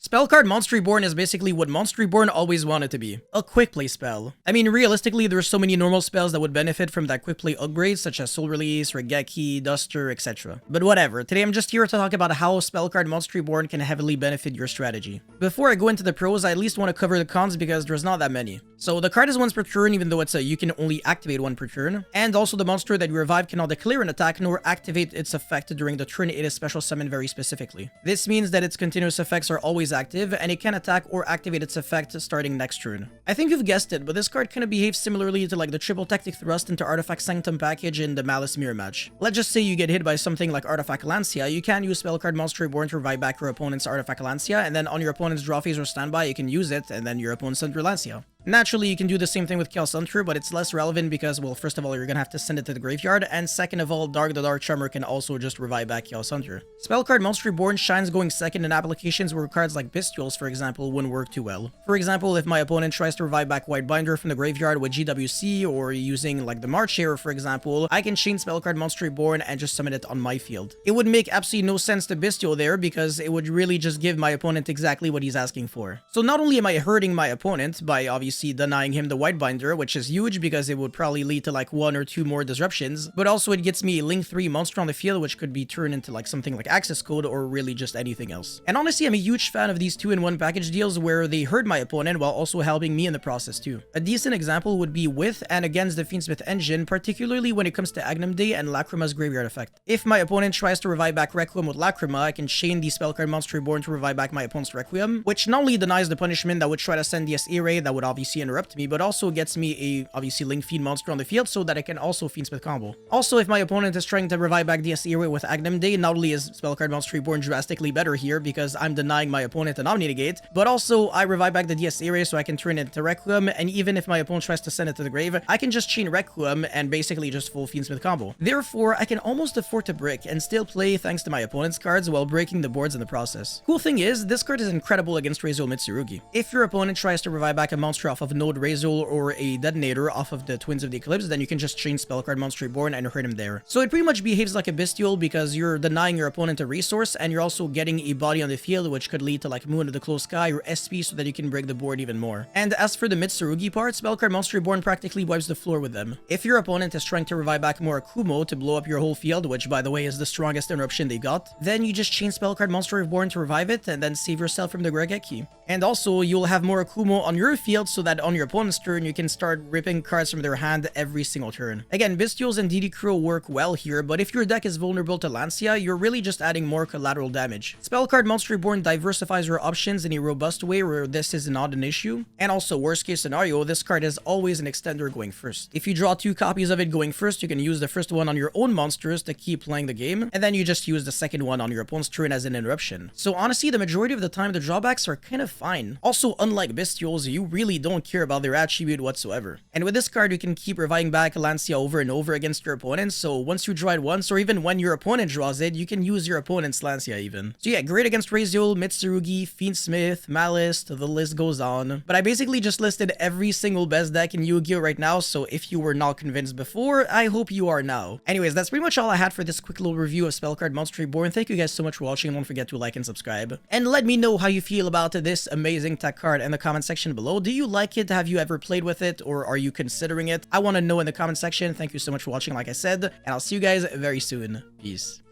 Spell card Monster Reborn is basically what Monster Reborn always wanted to be. A quick play spell. I mean, realistically, there's so many normal spells that would benefit from that quick play upgrade, such as Soul Release, Regeki, Duster, etc. But whatever, today I'm just here to talk about how spell card Monster Reborn can heavily benefit your strategy. Before I go into the pros, I at least want to cover the cons because there's not that many. So the card is once per turn, even though you can only activate one per turn. And also the monster that you revive cannot declare an attack nor activate its effect during the turn it is special summoned very specifically. This means that its continuous effects are always active, and it can attack or activate its effect starting next turn. I think you've guessed it, but this card kind of behaves similarly to like the triple tactic thrust into Artifact Sanctum package in the Malice Mirror match. Let's just say you get hit by something like Artifact Lancia, you can use spell card Monster Reborn to revive back your opponent's Artifact Lancia, and then on your opponent's draw phase or standby you can use it, and then your opponent's under Lancia. Naturally, you can do the same thing with Chaos Hunter, but it's less relevant because, well, first of all, you're gonna have to send it to the graveyard, and second of all, Dark the Dark Charmer can also just revive back Chaos Hunter. Spell card Monster Reborn shines going second in applications where cards like Bestials, for example, wouldn't work too well. For example, if my opponent tries to revive back White Binder from the graveyard with GWC, or using like the March Hero, for example, I can chain spell card Monster Reborn and just summon it on my field. It would make absolutely no sense to Bestial there because it would really just give my opponent exactly what he's asking for. So not only am I hurting my opponent by obviously denying him the White Binder, which is huge because it would probably lead to like 1 or 2 more disruptions, but also it gets me a Link 3 monster on the field, which could be turned into like something like Access Code or really just anything else. And honestly, I'm a huge fan of these 2-in-1 package deals where they hurt my opponent while also helping me in the process too. A decent example would be with and against the Fiendsmith engine, particularly when it comes to Agnum Day and Lacrima's graveyard effect. If my opponent tries to revive back Requiem with Lacrima, I can chain the spell card Monster Reborn to revive back my opponent's Requiem, which not only denies the punishment that would try to send the SA Ray that would obviously interrupt me, but also gets me a obviously Link Fiend monster on the field so that I can also Fiendsmith combo. Also, if my opponent is trying to revive back the SA Ray with Agnum Day, not only is spell card Monster Reborn drastically better here because I'm denying my opponent an Omni Negate, but also I revive back the DSA Ray so I can turn it into Requiem, and even if my opponent tries to send it to the grave, I can just chain Requiem and basically just full Fiendsmith combo. Therefore, I can almost afford to brick and still play thanks to my opponent's cards while breaking the boards in the process. Cool thing is, this card is incredible against Razul Mitsurugi. If your opponent tries to revive back a monster off of Node Razul or a Detonator off of the Twins of the Eclipse, then you can just chain spell card Monster Reborn and hurt him there. So it pretty much behaves like a Bestial because you're denying your opponent a resource and you're also getting a body on the field, which could lead to like Moon of the Closed Sky or SP so that you can break the board even more. And as for the Mitsurugi part, spell card Monster Reborn practically wipes the floor with them. If your opponent is trying to revive back more Akumo to blow up your whole field, which by the way is the strongest interruption they got, then you just chain spell card Monster Reborn to revive it and then save yourself from the Regeki. And also, you'll have more Akumo on your field so that on your opponent's turn, you can start ripping cards from their hand every single turn. Again, Bestials and DD Crow work well here, but if your deck is vulnerable to Lancia, you're really just adding more collateral damage. Spell card Monster Reborn diversifies your options in a robust way where this is not an issue. And also, worst case scenario, this card is always an extender going first. If you draw 2 copies of it going first, you can use the first one on your own monsters to keep playing the game, and then you just use the second one on your opponent's turn as an interruption. So honestly, the majority of the time, the drawbacks are kind of fine. Also, unlike Bestials, you really don't care about their attribute whatsoever. And with this card, you can keep reviving back Lancia over and over against your opponent, so once you draw it once, or even when your opponent draws it, you can use your opponent's Lancia even. So yeah, great against Razul, Mitsurugi, Fiendsmith, Malice, the list goes on. But I basically just listed every single best deck in Yu-Gi-Oh! Right now, so if you were not convinced before, I hope you are now. Anyways, that's pretty much all I had for this quick little review of spell card Monster Reborn. Thank you guys so much for watching, and don't forget to like and subscribe. And let me know how you feel about this amazing tech card in the comment section below. Do you like it? Have you ever played with it, or are you considering it? I want to know in the comment section. Thank you so much for watching, like I said, and I'll see you guys very soon. Peace.